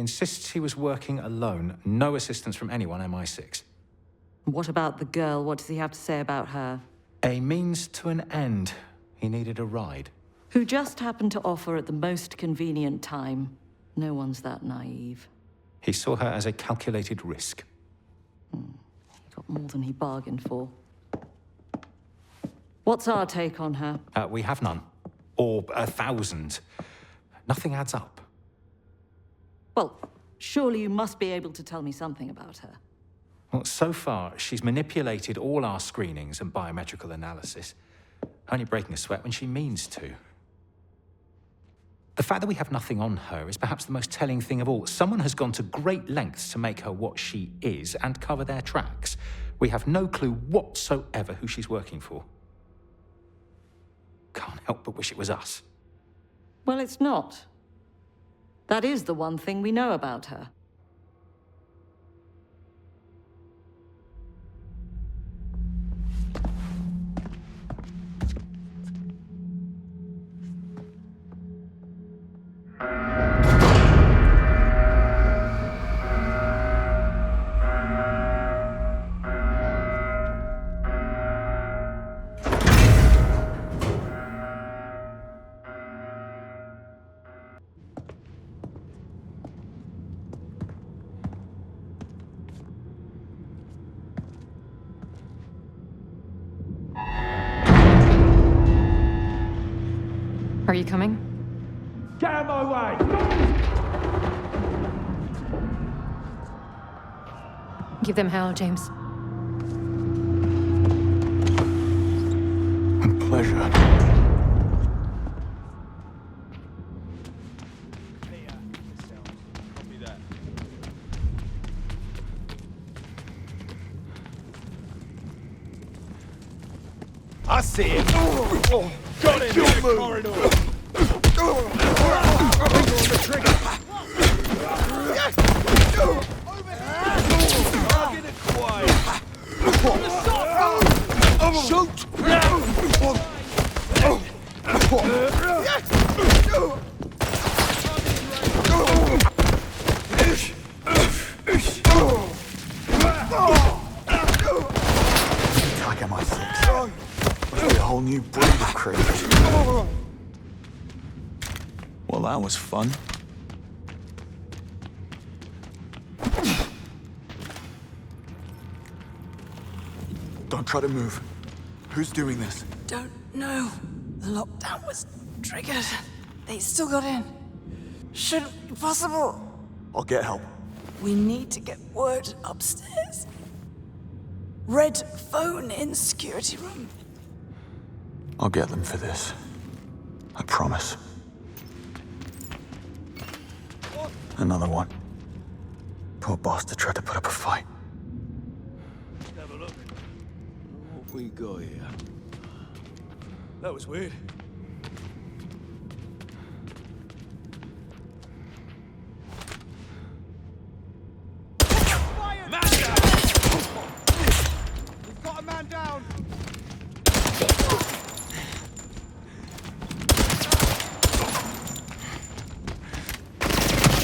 insists he was working alone. No assistance from anyone, MI6. What about the girl? What does he have to say about her? A means to an end. He needed a ride. Who just happened to offer at the most convenient time. No one's that naive. He saw her as a calculated risk. He got more than he bargained for. What's our take on her? We have none. Or 1,000. Nothing adds up. Well, surely you must be able to tell me something about her. Well, so far, she's manipulated all our screenings and biometrical analysis, only breaking a sweat when she means to. The fact that we have nothing on her is perhaps the most telling thing of all. Someone has gone to great lengths to make her what she is and cover their tracks. We have no clue whatsoever who she's working for. Can't help but wish it was us. Well, it's not. That is the one thing we know about her. Are you coming? Get out of my way! Give them hell, James. A pleasure. I see him! Got him in the corridor! Finger on the trigger! Target acquired! Shoot! Like MI6. Must be a whole new breed of creatures. Well, that was fun. Don't try to move. Who's doing this? Don't know. The lockdown was triggered. They still got in. Shouldn't be possible. I'll get help. We need to get word upstairs. Red phone in security room. I'll get them for this. I promise. Another one. Poor bastard tried to put up a fight. Have a look. What we got here? That was weird. Man down! We've got a man down!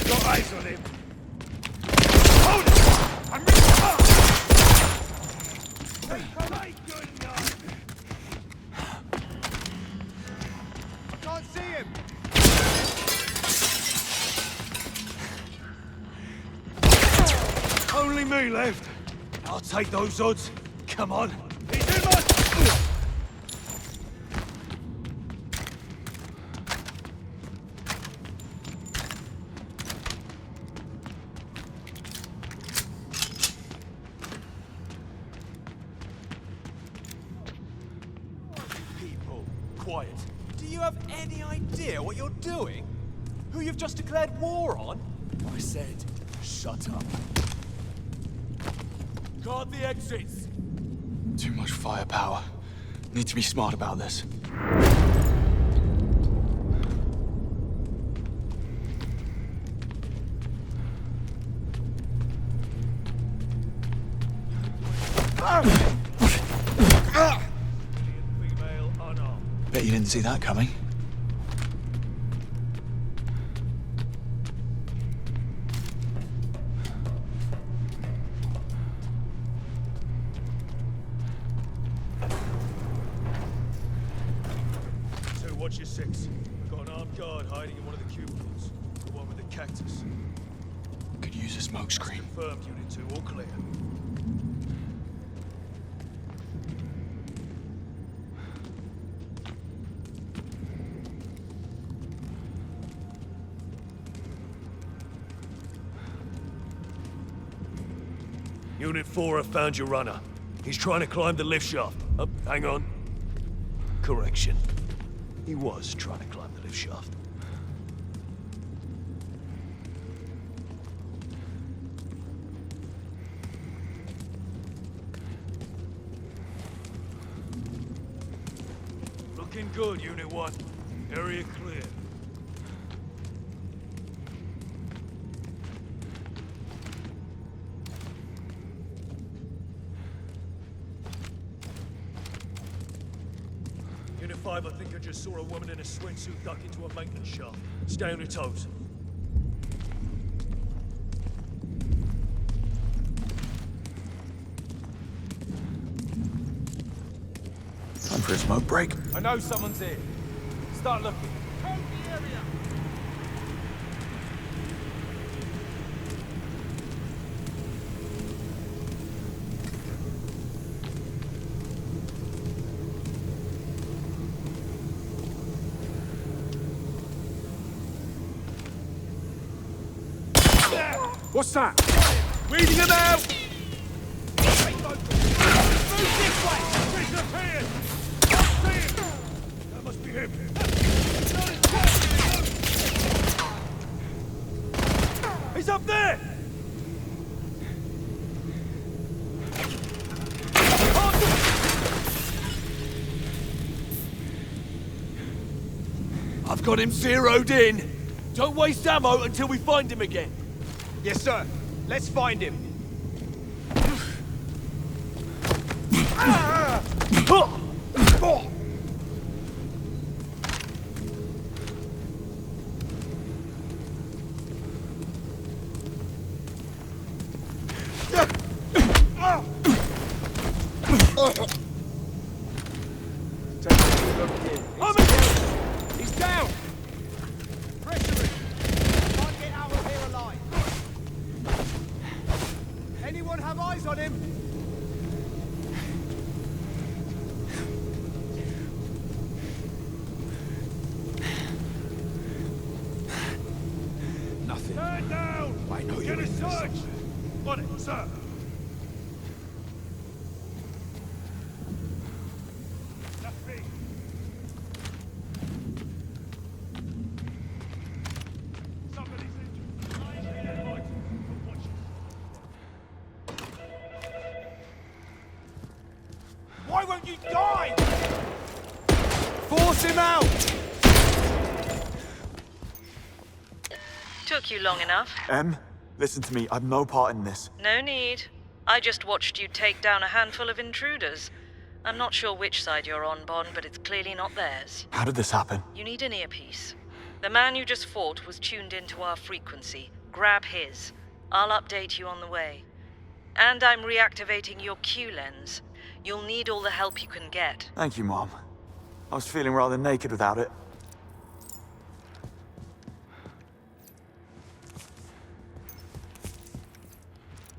Got eyes on him! Hold it! I'm moving up! Hey, good enough! I can't see him! Only me left. I'll take those odds. Come on. He's in my... People, quiet. Do you have any idea what you're doing? Who you've just declared war on? I said, shut up. Guard the exits. Too much firepower. Need to be smart about this. Female unarmed. Bet you didn't see that coming. We've got an armed guard hiding in one of the cubicles. The one with the cactus. Could use a smoke screen. Confirmed, Unit 2, all clear. Unit 4 have found your runner. He's trying to climb the lift shaft. Oh, hang on. Correction. He was trying to climb the lift shaft. Looking good, Unit 1. Area clear. Unit 5, I think I just saw a woman in a swimsuit duck into a maintenance shaft. Stay on your toes. Time for a smoke break. I know someone's here. Start looking. Hold the area! What's that? Weeding him out! Move this way! Disappear! That must be him. He's up there! I've got him zeroed in. Don't waste ammo until we find him again. Yes, sir. Let's find him. He's down! Pressure him! Can't get out of here alive! Anyone have eyes on him? Nothing. Stand down! I know you're in this. On it, sir! Nothing. Somebody's injured. Why won't you die? Force him out! Took you long enough. Em, listen to me. I've no part in this. No need. I just watched you take down a handful of intruders. I'm not sure which side you're on, Bond, but it's clearly not theirs. How did this happen? You need an earpiece. The man you just fought was tuned into our frequency. Grab his. I'll update you on the way. And I'm reactivating your Q lens. You'll need all the help you can get. Thank you, Mom. I was feeling rather naked without it.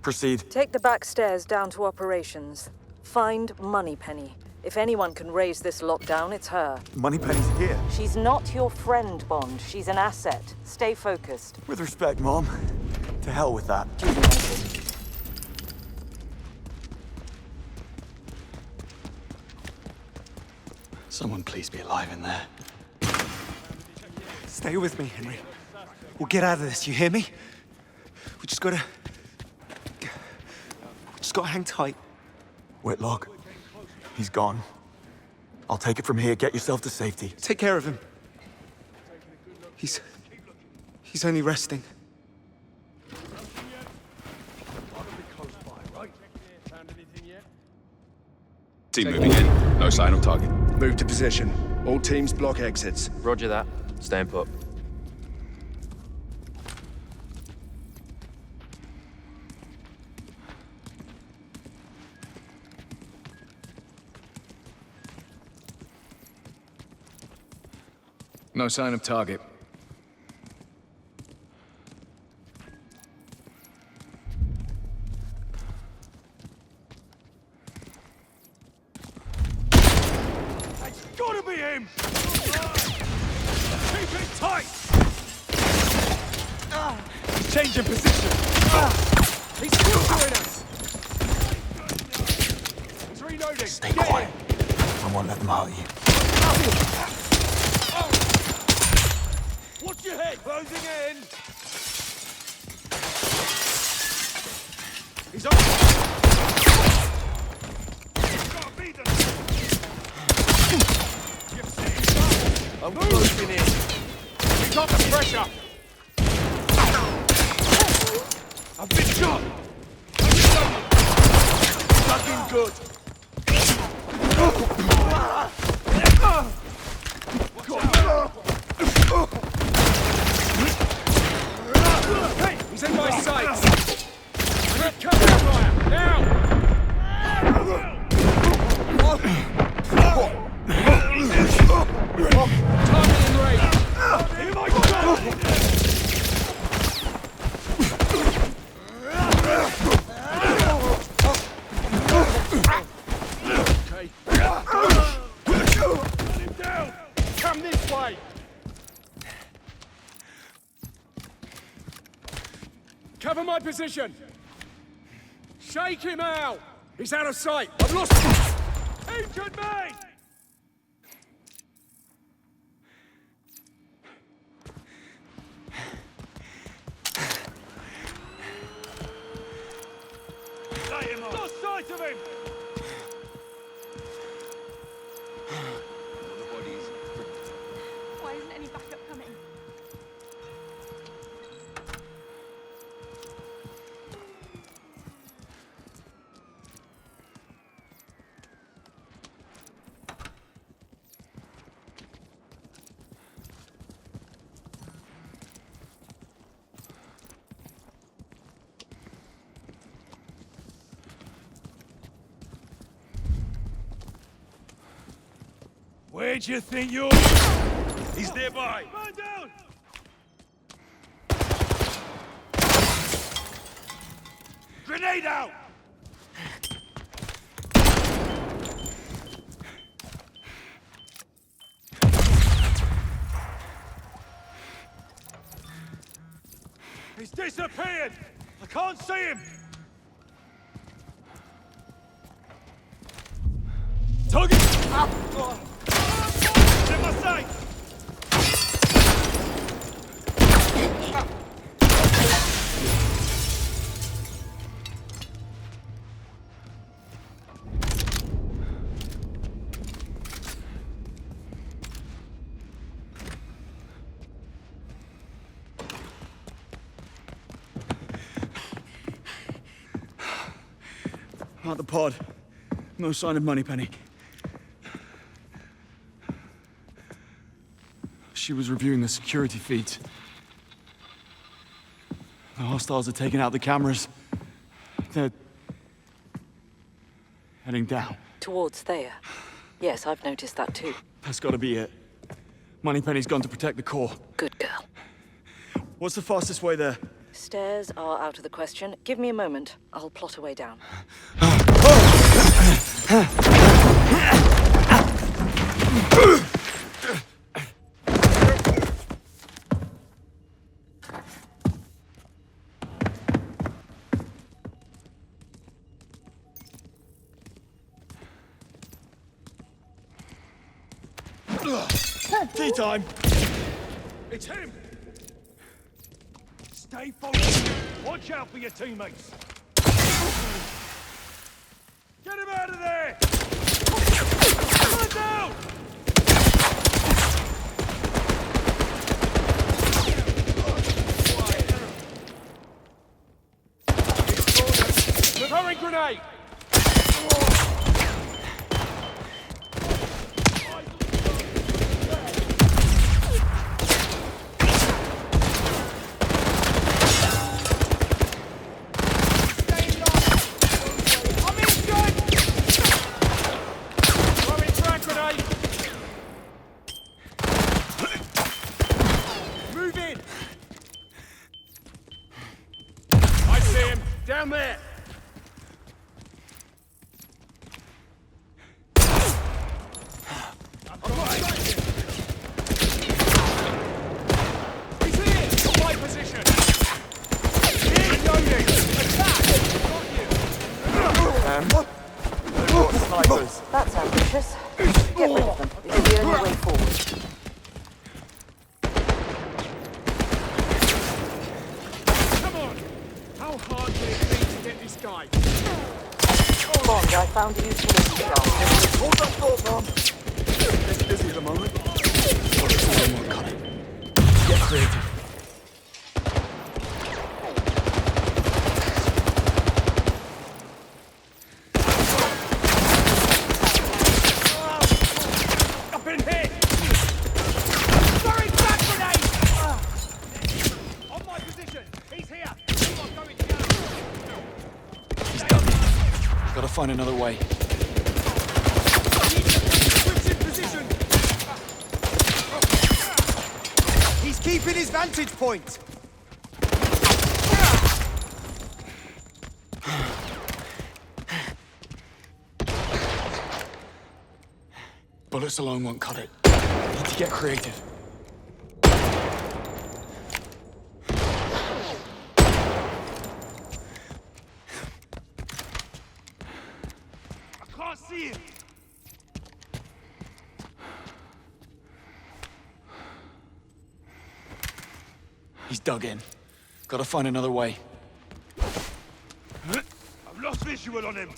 Proceed. Take the back stairs down to operations. Find Moneypenny. If anyone can raise this lockdown, it's her. Moneypenny's here. She's not your friend, Bond. She's an asset. Stay focused. With respect, Mom. To hell with that. Duty noted. Someone please be alive in there. Stay with me, Henry. We'll get out of this, you hear me? We just gotta hang tight. Whitlock. He's gone. I'll take it from here. Get yourself to safety. Take care of him. He's only resting. Team moving in. No sign of target. Move to position. All teams block exits. Roger that. Stand put. No sign of target. It's gotta be him! Keep it tight! He's changing position. He's still doing us! He's reloading. Stay quiet. I won't let them hurt you. Watch your head! Closing in! He's up! Gotta beat them! I'm closing in! We got the pressure! I've been shot! Stuck in good! Hey, he's in my sights! I need cover fire! Now! Target in range! Here I go! Okay. Let him down! Come this way! Cover my position! Shake him out! He's out of sight! I've lost him! Injured me! Lost sight of him! Why isn't any backup coming? Where'd you think you're... He's nearby! Man down! Grenade out! He's disappeared! I can't see him! Target! In my sight! Out the pod. No sign of Moneypenny. She was reviewing the security feeds. The hostiles are taking out the cameras. They're heading down. Towards there. Yes, I've noticed that too. That's gotta be it. Moneypenny's gone to protect the core. Good girl. What's the fastest way there? Stairs are out of the question. Give me a moment. I'll plot a way down. Tea time! It's him! Stay focused! Watch out for your teammates! Get him out of there! Run down! Throwing grenade! down there! I've got sight! He's here! My position! Reloading! Attack! Got you! Snipers. That's ambitious. Get rid of them. It's the only way forward. Come on! How hard can it be to get this guy? Bond, I found a useful shot. Hold that thought, Mom. It's busy at the moment. Cut it. Get creative. I've been hit! Throwing back grenade! On my position! He's here! I'm going down! He's done. Gotta find another way. Switch in position! He's keeping his vantage point. Bullets alone won't cut it. Need to get creative. I can't see him! He's dug in. Gotta find another way. I've lost visual on him!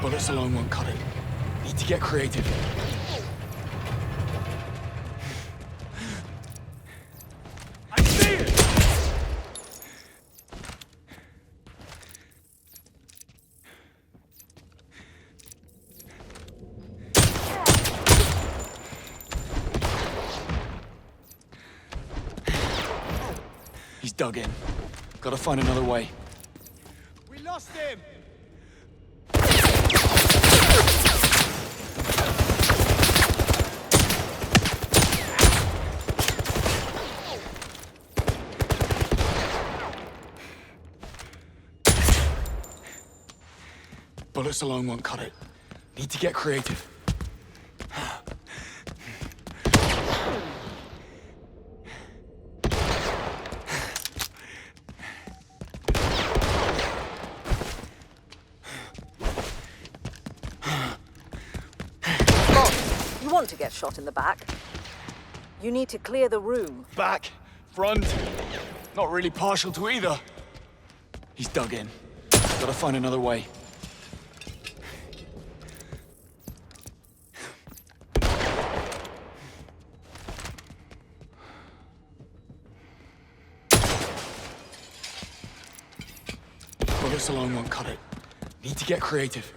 Bullets alone won't cut it. Need to get creative. I see it! He's dug in. Gotta find another way. We lost him! Bullets alone won't cut it. Need to get creative. You want to get shot in the back? You need to clear the room. Back, front. Not really partial to either. He's dug in. Gotta find another way. Bullets alone won't cut it. Need to get creative.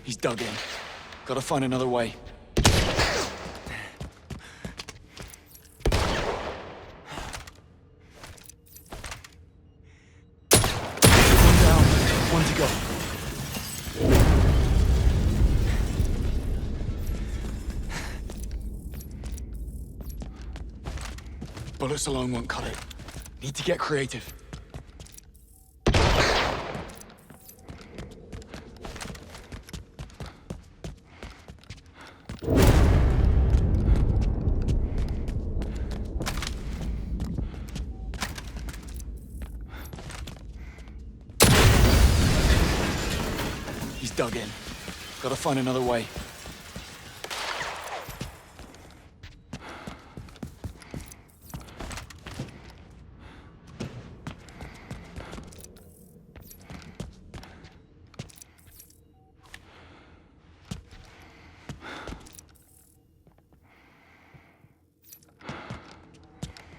He's dug in. Gotta find another way. One down, one to go. Bullets alone won't cut it. Need to get creative. He's dug in. Gotta find another way.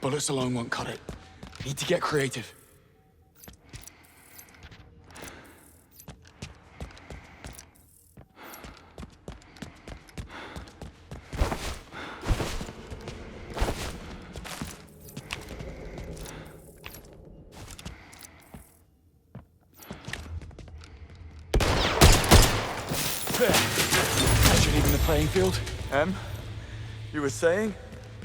Bullets alone won't cut it. Need to get creative. playing field. You were saying?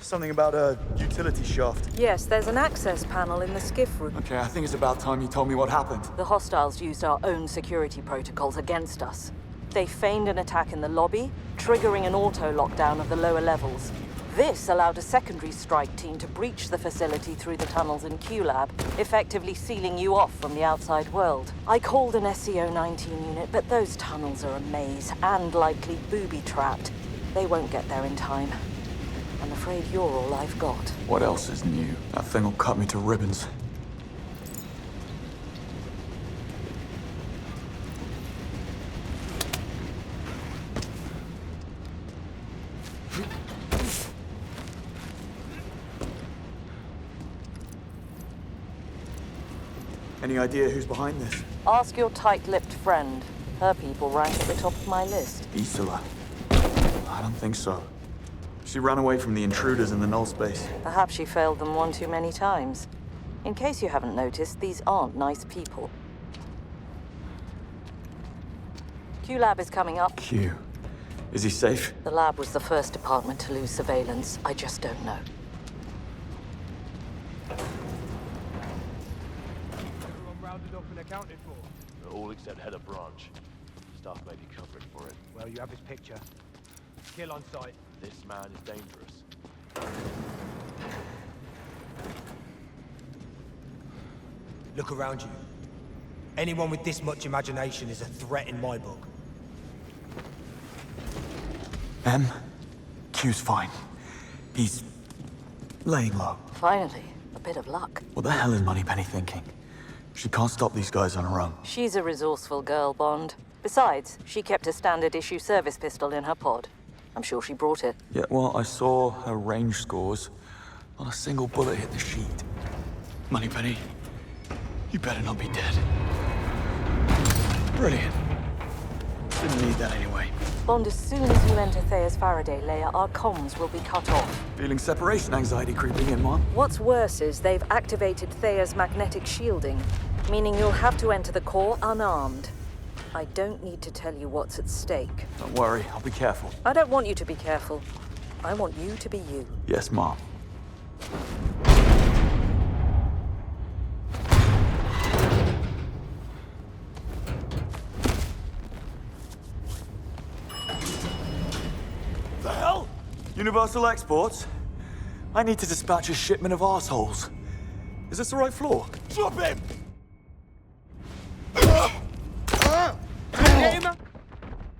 Something about a utility shaft. Yes, there's an access panel in the skiff room. Okay, I think it's about time you told me what happened. The hostiles used our own security protocols against us. They feigned an attack in the lobby, triggering an auto-lockdown of the lower levels. This allowed a secondary strike team to breach the facility through the tunnels in QLab, effectively sealing you off from the outside world. I called an SCO-19 unit, but those tunnels are a maze and likely booby-trapped. They won't get there in time. I'm afraid you're all I've got. What else is new? That thing will cut me to ribbons. Any idea who's behind this? Ask your tight-lipped friend. Her people rank at the top of my list. Isola. I don't think so. She ran away from the intruders in the null space. Perhaps she failed them one too many times. In case you haven't noticed, these aren't nice people. QLab is coming up. Q. Is he safe? The lab was the first department to lose surveillance. I just don't know. Everyone rounded up and accounted for. All except head of branch. Staff may be covering for it. Well, you have his picture. Kill on sight. This man is dangerous. Look around you. Anyone with this much imagination is a threat in my book. Q's fine. He's laying low. Finally, a bit of luck. What the hell is Moneypenny thinking? She can't stop these guys on her own. She's a resourceful girl, Bond. Besides, she kept a standard-issue service pistol in her pod. I'm sure she brought it. Yeah, well, I saw her range scores. Not a single bullet hit the sheet. Moneypenny, you better not be dead. Brilliant. Didn't need that anyway. Bond, as soon as you enter Thea's Faraday layer, our comms will be cut off. Feeling separation anxiety creeping in, Mom? What's worse is they've activated Thea's magnetic shielding, meaning you'll have to enter the core unarmed. I don't need to tell you what's at stake. Don't worry, I'll be careful. I don't want you to be careful. I want you to be you. Yes, Mom. The hell? Universal Exports? I need to dispatch a shipment of assholes. Is this the right floor? Drop him! Get him!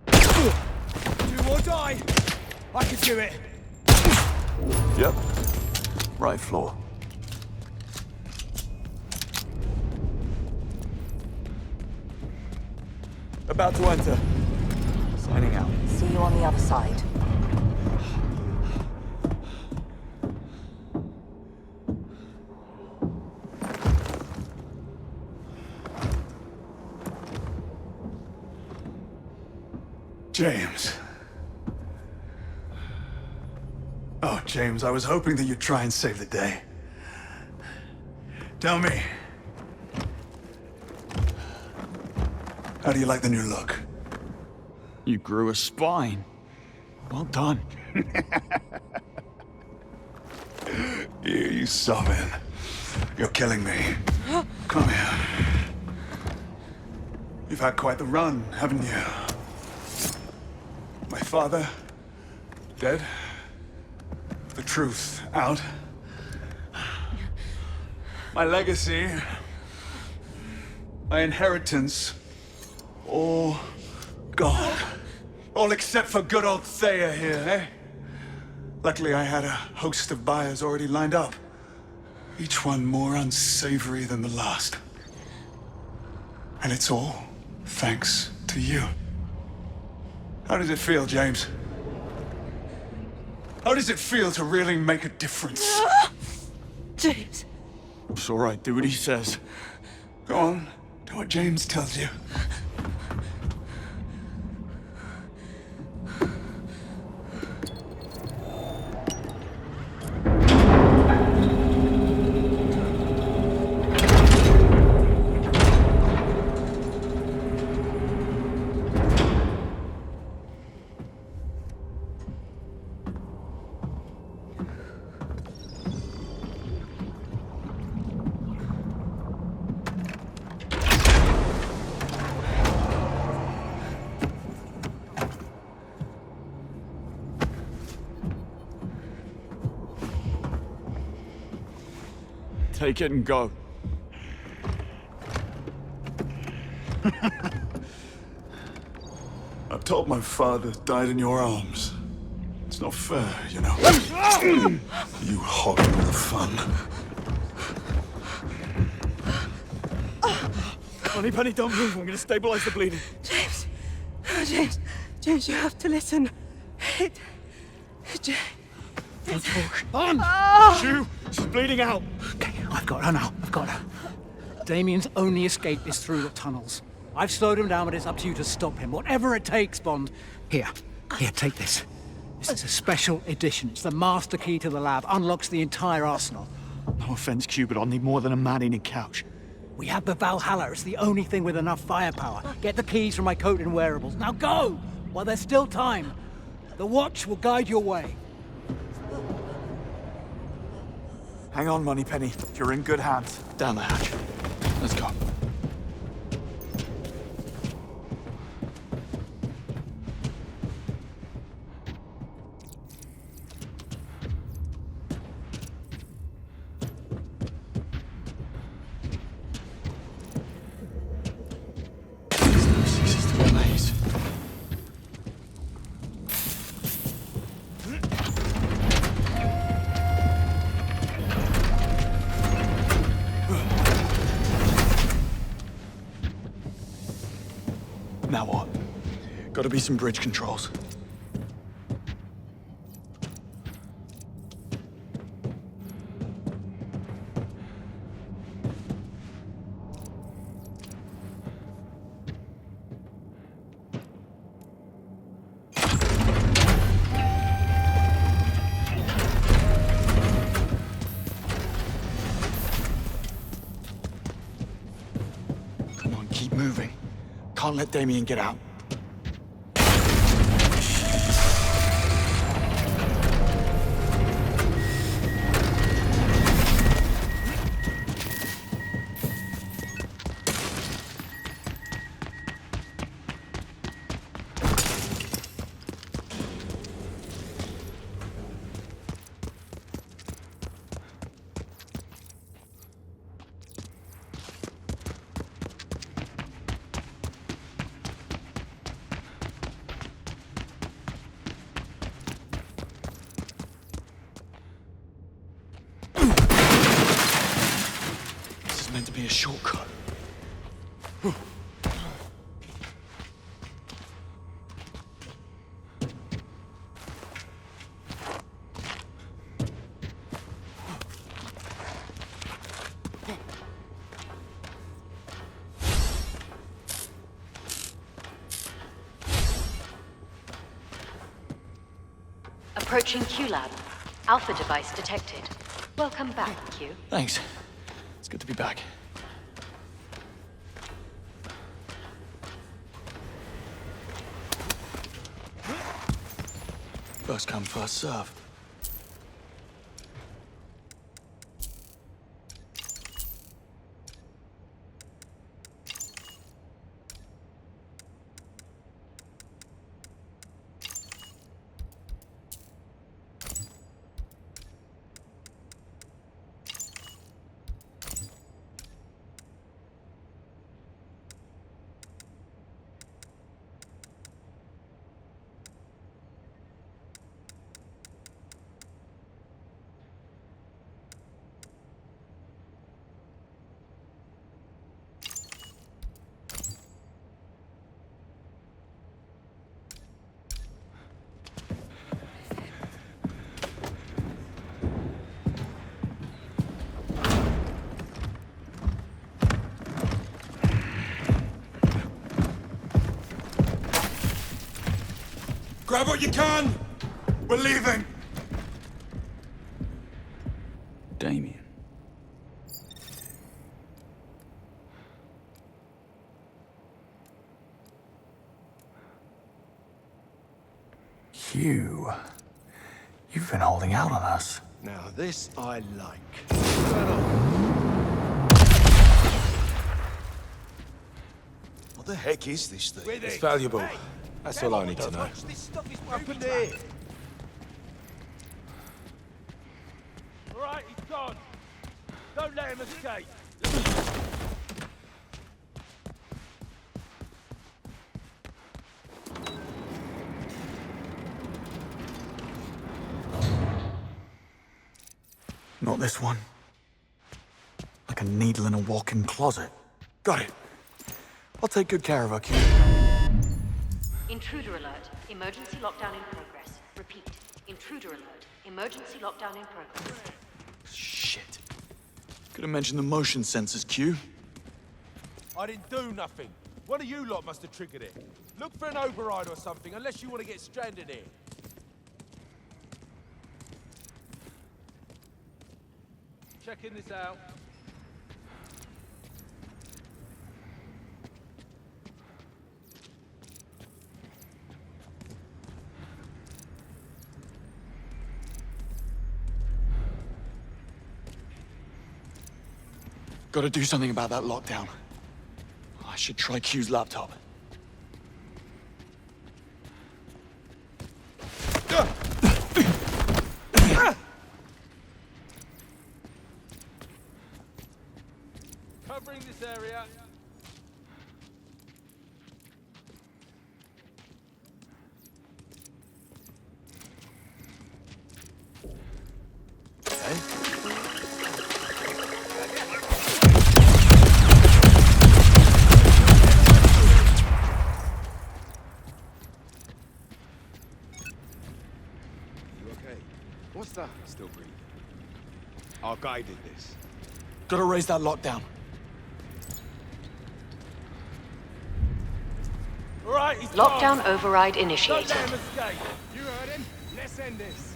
Do or die! I can do it! Yep. Right floor. About to enter. Signing out. See you on the other side. James. Oh, James, I was hoping that you'd try and save the day. Tell me. How do you like the new look? You grew a spine. Well done. You sobbing. You're killing me. Come here. You've had quite the run, haven't you? My father, dead. The truth out. My legacy, my inheritance, all gone. All except for good old Thea here, eh? Luckily, I had a host of buyers already lined up. Each one more unsavory than the last. And it's all thanks to you. How does it feel, James? How does it feel to really make a difference? James. It's all right, do what he says. Go on, do what James tells you. Take it and go. I'm told my father died in your arms. It's not fair, you know. You hog all the fun. Moneypenny, don't move. I'm gonna stabilize the bleeding. James! Oh, James, you have to listen. Don't talk. Shoo! She's bleeding out. Okay, I've got her now. I've got her. Damien's only escape is through the tunnels. I've slowed him down, but it's up to you to stop him. Whatever it takes, Bond. Here, take this. This is a special edition. It's the master key to the lab. Unlocks the entire arsenal. No offense, Q, but I'll need more than a man-eating couch. We have the Valhalla. It's the only thing with enough firepower. Get the keys from my coat and wearables. Now go! While there's still time. The watch will guide your way. Hang on, Moneypenny. You're in good hands. Down the hatch. Let's go. Ceases to amaze. Now what? Gotta be some bridge controls. Come on, keep moving. Can't let Damien get out. This is meant to be a shortcut. Approaching Q-Lab. Alpha device detected. Welcome back, Q. Thanks. It's good to be back. First come, first serve. Grab what you can! We're leaving! Damien. Hugh, you've been holding out on us. Now this I like. What the heck is this thing? It's valuable. That's all I need to know. This stuff is up in there. All right, he's gone. Don't let him escape! Not this one. Like a needle in a walk-in closet. Got it. I'll take good care of her, Q. Intruder alert. Emergency lockdown in progress. Repeat. Intruder alert. Emergency lockdown in progress. Shit. Could have mentioned the motion sensors, Q. I didn't do nothing. One of you lot must have triggered it. Look for an override or something, unless you want to get stranded here. Checking this out. Gotta do something about that lockdown. I should try Q's laptop. Covering this area. What's that? Still breathing. Our guy did this. Gotta raise that lockdown. All right, he's Lockdown gone. override Don't initiated. let him escape. You heard him? Let's end this.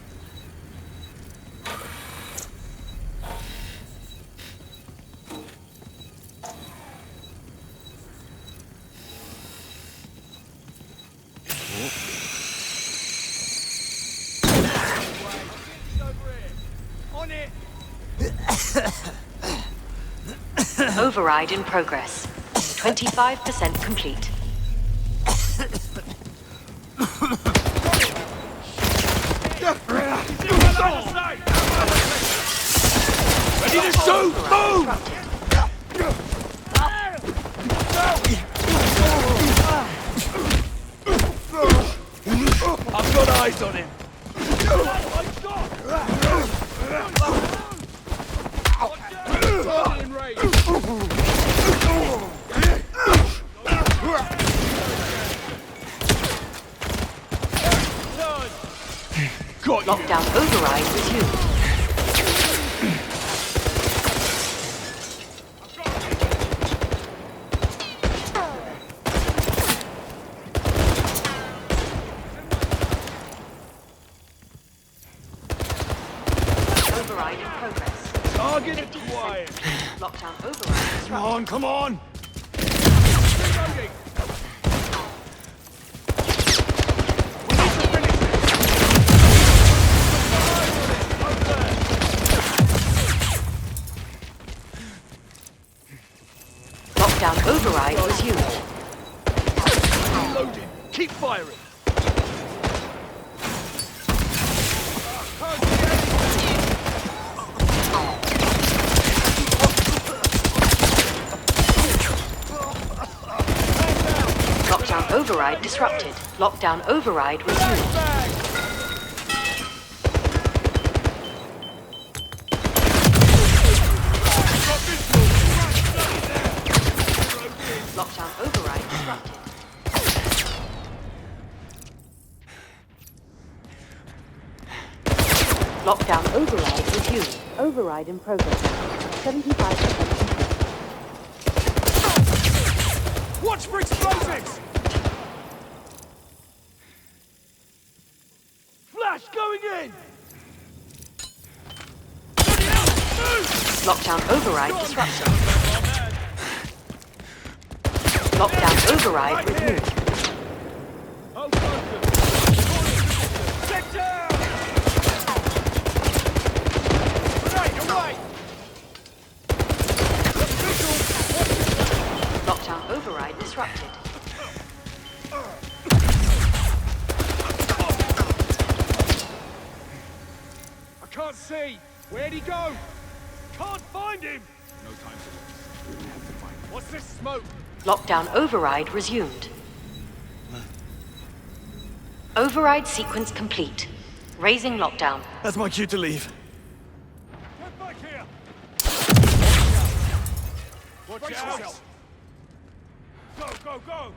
On it. Override in progress. 25% complete. Ready to shoot! Move! I've got eyes on him. Lockdown override resumed. Override in progress. Target acquired. Lockdown override disrupted. Come on, come on! Lockdown override resumed. Loaded. Keep firing. Lockdown override disrupted. Lockdown override resumed. Lockdown override disrupted. Lockdown override resumed. Override in progress. 75%. Watch for explosives! Flash going in! Lockdown override disrupted. Lockdown override removed. Lockdown override disrupted. I can't see. Where'd he go? can't find him! No time to waste. We have to find him. What's this smoke? Lockdown override resumed. Override sequence complete. Raising lockdown. That's my cue to leave. Get back here! Watch Brace out! yourself. Go, go, go!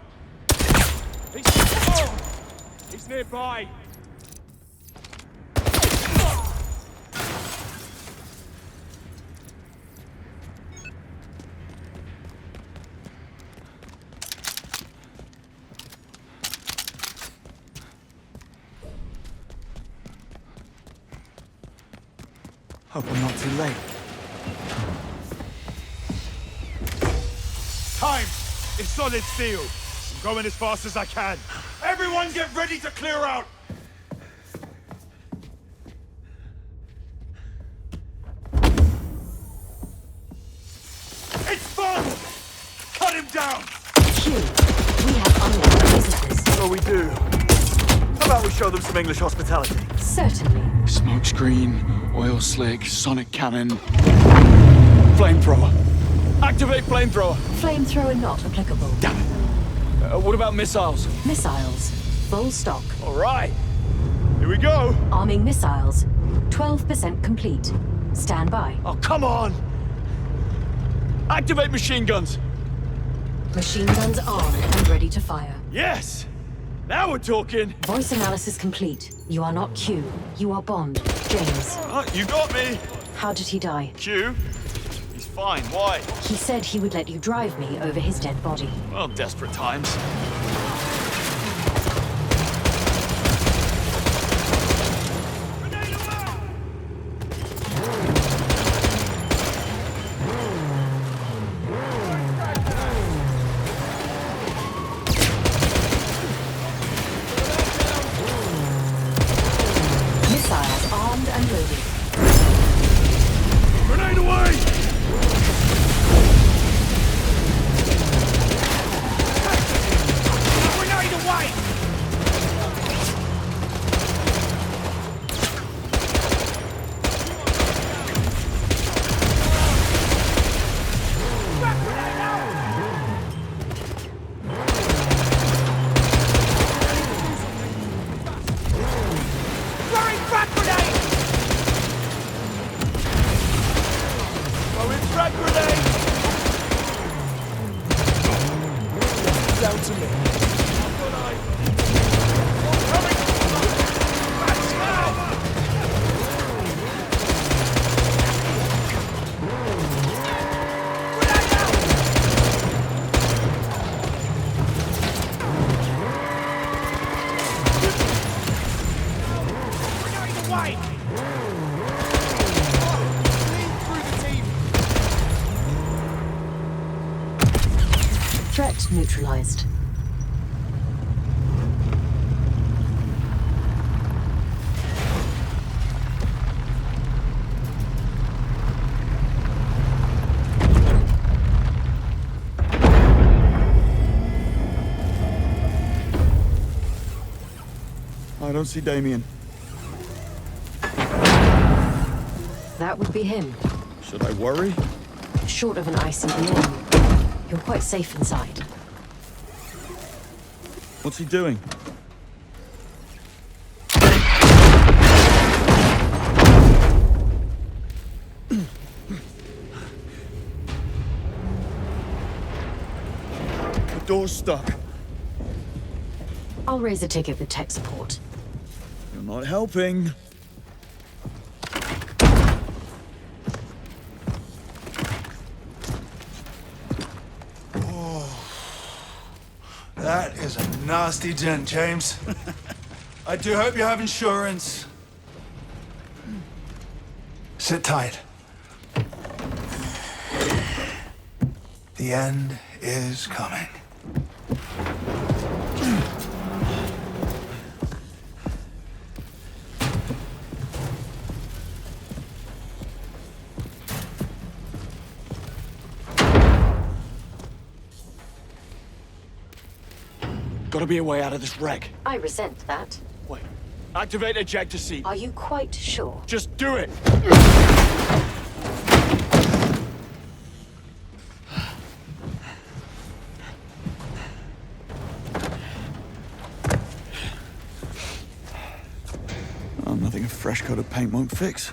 He's nearby. Hope I'm not too late. Time! It's solid steel. I'm going as fast as I can. Everyone get ready to clear out! It's fun! Cut him down! Q, we have unwelcome visitors. So we do. How about we show them some English hospitality? Certainly. Smokescreen, oil slick, sonic cannon. Flamethrower. Activate flamethrower. Flamethrower not applicable. Damn it. What about missiles? Missiles. Full stock. All right. Here we go. Arming missiles. 12% complete. Stand by. Oh, come on. Activate machine guns. Machine guns armed and ready to fire. Yes. Now we're talking. Voice analysis complete. You are not Q. You are Bond. James. You got me. How did he die? Q. He's fine. Why? He said he would let you drive me over his dead body. Well, desperate times. Missiles armed and loaded. Grenade away! Grenade away! Throwing frag grenade! Throwing frag grenade. Down to me. Grenade away! Lead through the team. Threat neutralized. I don't see Damien. That would be him. Should I worry? Short of an ICBM, you're quite safe inside. What's he doing? The door's stuck. I'll raise a ticket with tech support. You're not helping. That is a nasty dent, James. I do hope you have insurance. Sit tight. The end is coming. Gotta be a way out of this wreck. I resent that. Wait. Activate ejector seat. Are you quite sure? Just do it! coat of paint won't fix.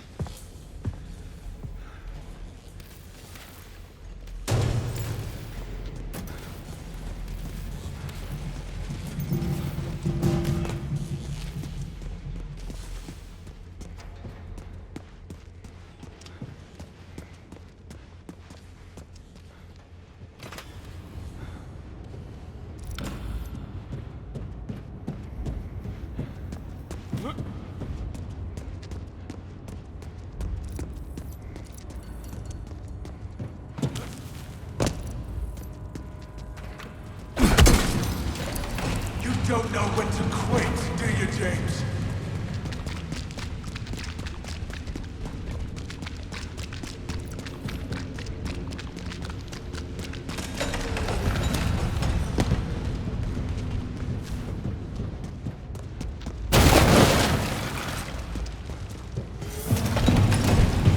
You don't know when to quit, do you, James?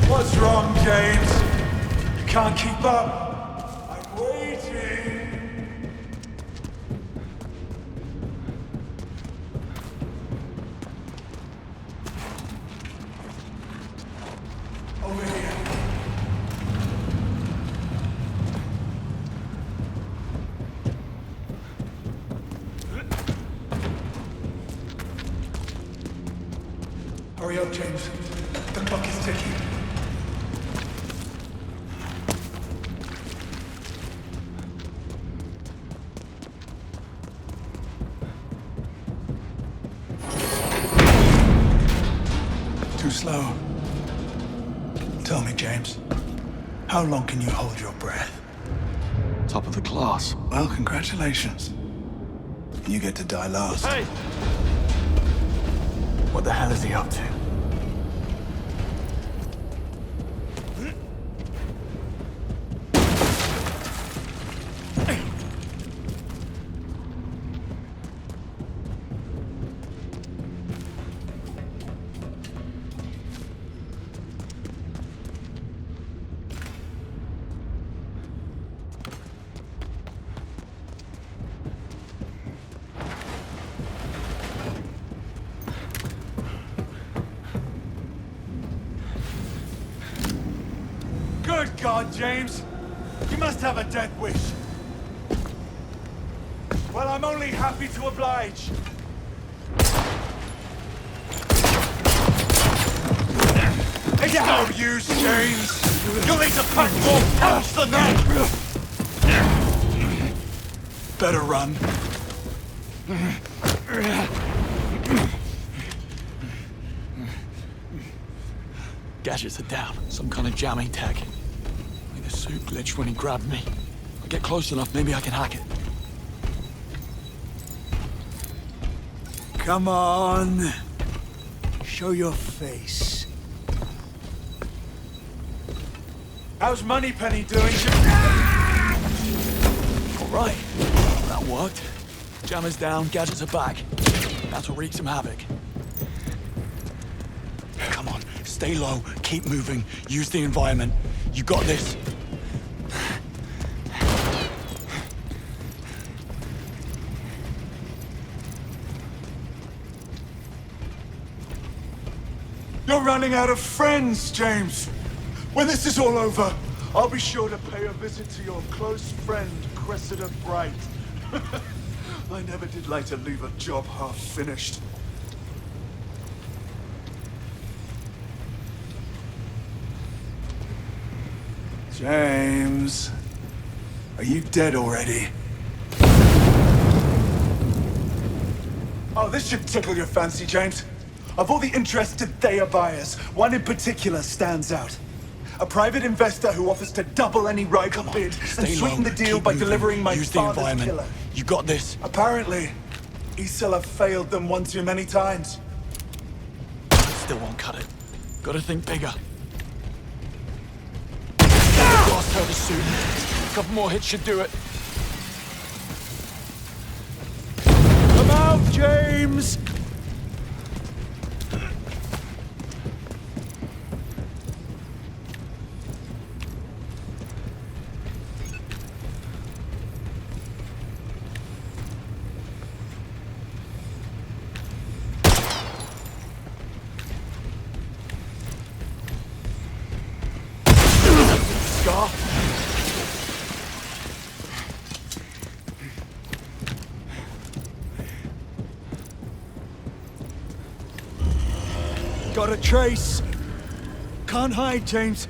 What's wrong, James? You can't keep up. I'm waiting. Over here. Hurry up, James. The clock is ticking. Too slow. Tell me, James, how long can you hold your breath? Top of the class. Well, congratulations. You get to die last. Hey! What the hell is he up to? Good God, James! You must have a death wish. Well, I'm only happy to oblige. It's no use, James. You'll need to pack more punch than that. Better run. Gadgets are down. Some kind of jamming tech. Maybe the suit glitched when he grabbed me. If I get close enough, maybe I can hack it. Come on. Show your face. How's Moneypenny doing? All right. That worked. Jammer's down, gadgets are back. Now to wreak some havoc. Come on, stay low, keep moving, use the environment. You got this. You're running out of friends, James. When this is all over, I'll be sure to pay a visit to your close friend, Cressida Bright. I never did like to leave a job half finished. James, are you dead already? Oh, this should tickle your fancy, James. Of all the interested Thea buyers, one in particular stands out. A private investor who offers to double any rival bid and sweeten the deal by delivering my father's killer. You got this. Apparently, Isela failed them one too many times. Still won't cut it. Gotta think bigger. Lost her the suit. A couple more hits should do it. Come out, James! Scar? Got a trace. Can't hide, James.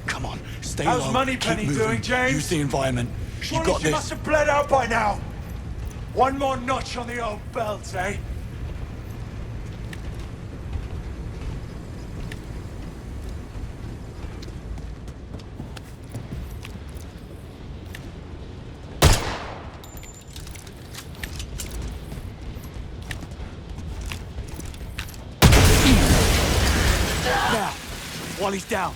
Come on, stay How's low. Moneypenny Keep moving. doing, James? Use the environment. You Surely got she this. must have bled out by now. One more notch on the old belt, eh? Now, while he's down.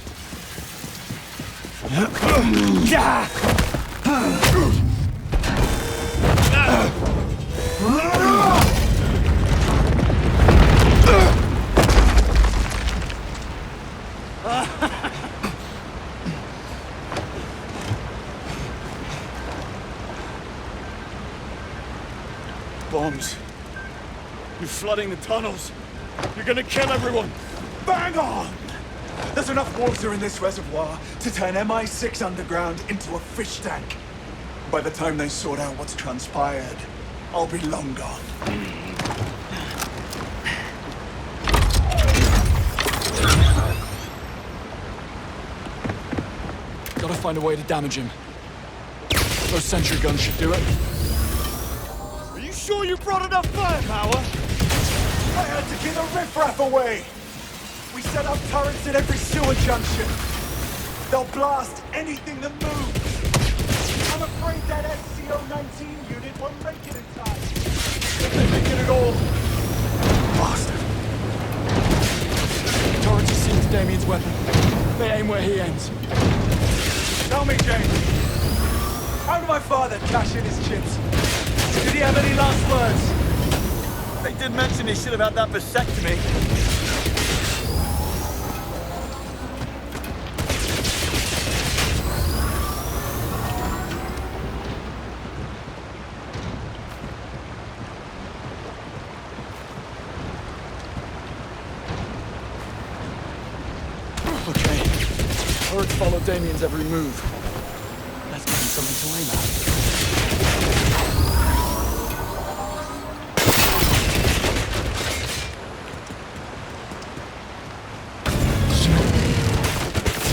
Bombs. You're flooding the tunnels. You're gonna kill everyone. Bang on! There's enough water in this reservoir to turn MI6 underground into a fish tank. By the time they sort out what's transpired, I'll be long gone. Gotta find a way to damage him. Those sentry guns should do it. Are you sure you brought enough firepower? I had to get the riffraff away. We set up turrets at every sewer junction. They'll blast anything that moves. I'm afraid that SCO-19 unit won't make it in time. If they make it at all. Bastard. Torrents has seen Damien's weapon. They aim where he ends. Tell me, James. How did my father cash in his chips? Did he have any last words? They did mention he should have had that vasectomy. Okay. Turrets follow Damien's every move. Let's give him something to aim at.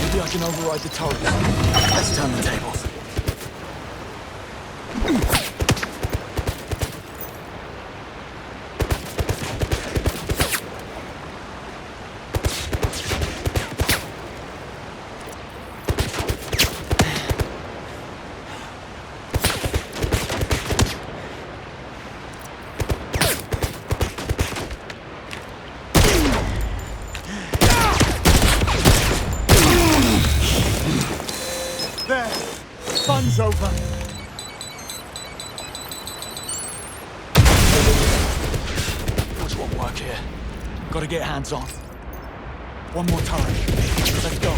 Maybe I can override the turrets. Let's turn the tables. There. Fun's over. Which won't work here. Gotta get hands on. One more turret. Let's go.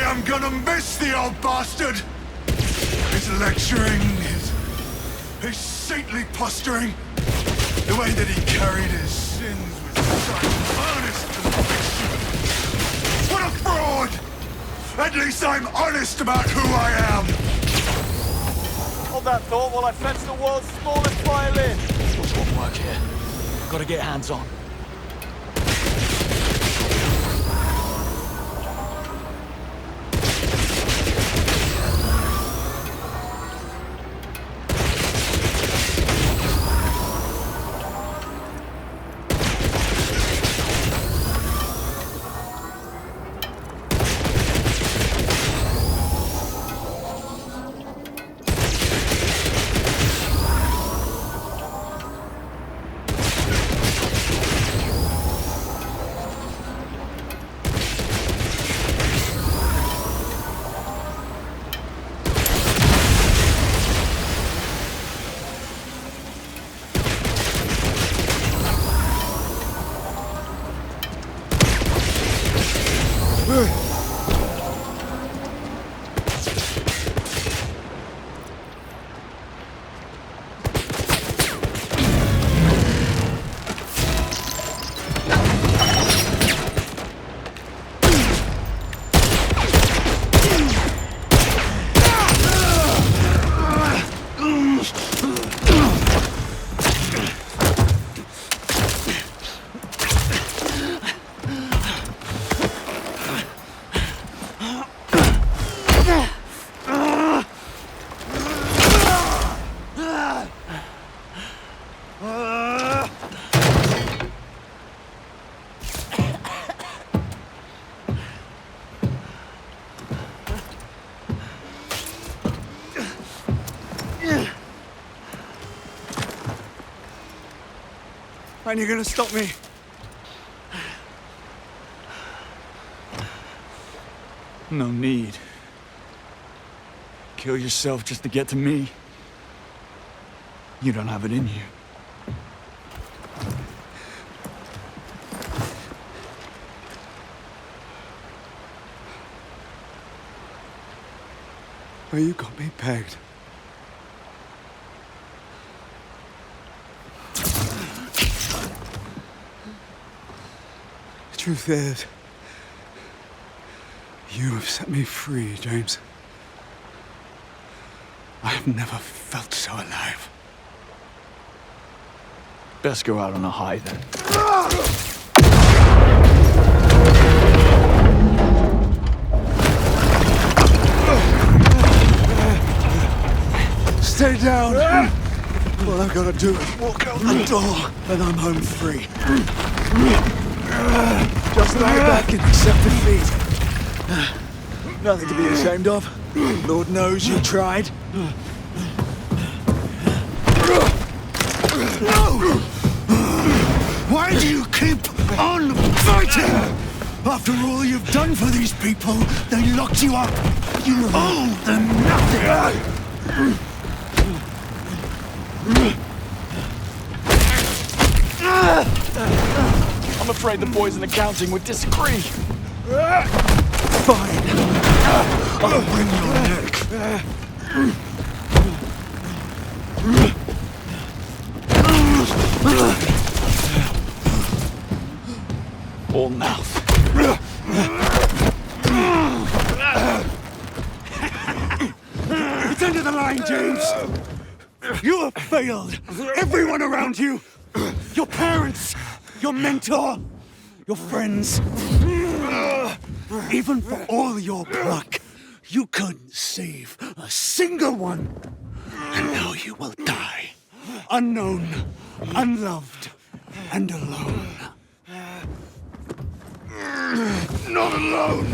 I'm gonna miss the old bastard! His lecturing, his saintly posturing, the way that he carried his sins with such earnest conviction. What a fraud! At least I'm honest about who I am! Hold that thought while I fetch the world's smallest violin. Which won't work here. Gotta get hands on. And you're gonna stop me? No need. Kill yourself just to get to me. You don't have it in you. Well, you got me pegged. The truth is, you have set me free, James. I have never felt so alive. Best go out on a high then. Stay down! All I've got to do is walk out the door, and I'm home free. Just lie back and accept defeat. Nothing to be ashamed of. Lord knows you tried. No! Why do you keep on fighting? After all you've done for these people, they locked you up. You owe them nothing. I'm afraid the boys in accounting would disagree. Fine. I'll bring your neck. All mouth. It's end of the line, James. You have failed. Everyone around you. Your parents. Your mentor. Your friends. Even for all your pluck, you couldn't save a single one. And now you will die. Unknown, unloved, and alone. Not alone!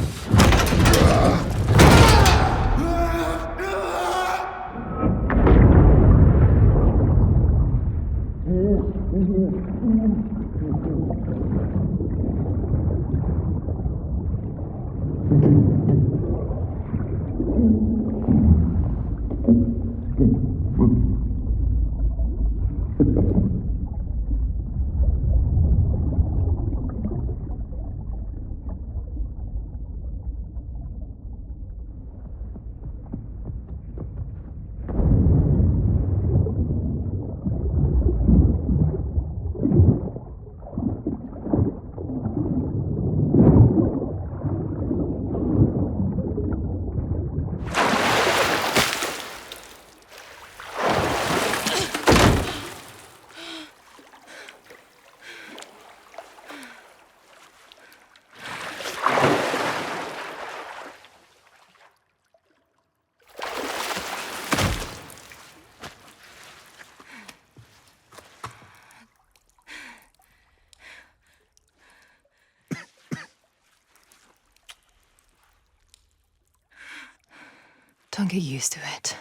Don't get used to it.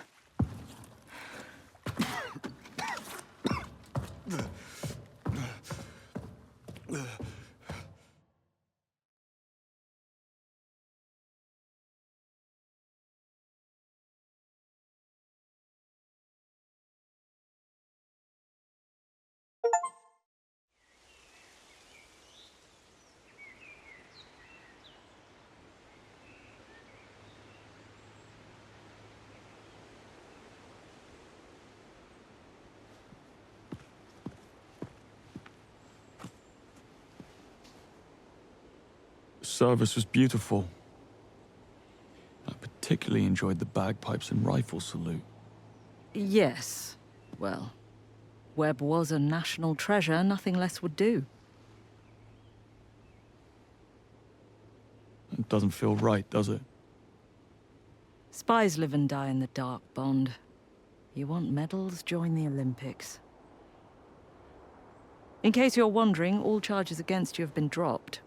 Service was beautiful. I particularly enjoyed the bagpipes and rifle salute. Yes. Well, Webb was a national treasure. Nothing less would do. It doesn't feel right, does it? Spies live and die in the dark, Bond. You want medals? Join the Olympics. In case you're wondering, all charges against you have been dropped.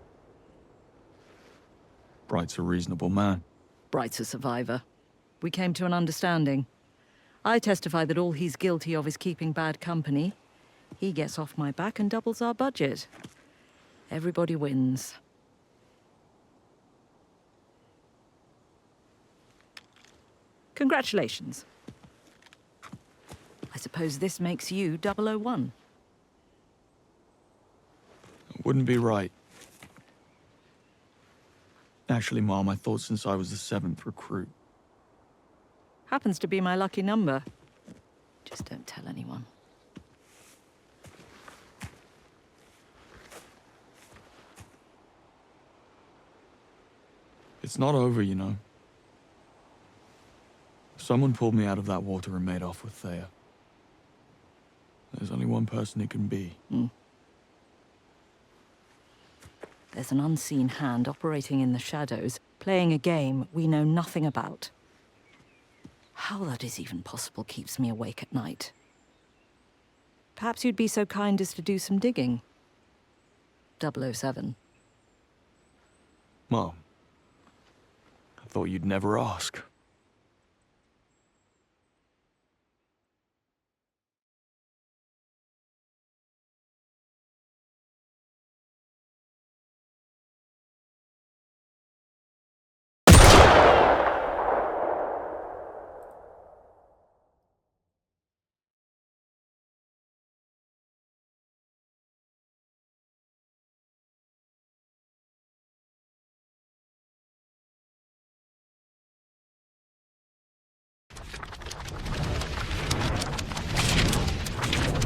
Bright's a reasonable man. Bright's a survivor. We came to an understanding. I testify that all he's guilty of is keeping bad company. He gets off my back and doubles our budget. Everybody wins. Congratulations. I suppose this makes you 001. It wouldn't be right. Actually, Mom, I thought since I was the 7th recruit. Happens to be my lucky number. Just don't tell anyone. It's not over, you know. Someone pulled me out of that water and made off with Thea. There's only one person it can be. There's an unseen hand operating in the shadows, playing a game we know nothing about. How that is even possible keeps me awake at night. Perhaps you'd be so kind as to do some digging. 007. Mom, I thought you'd never ask.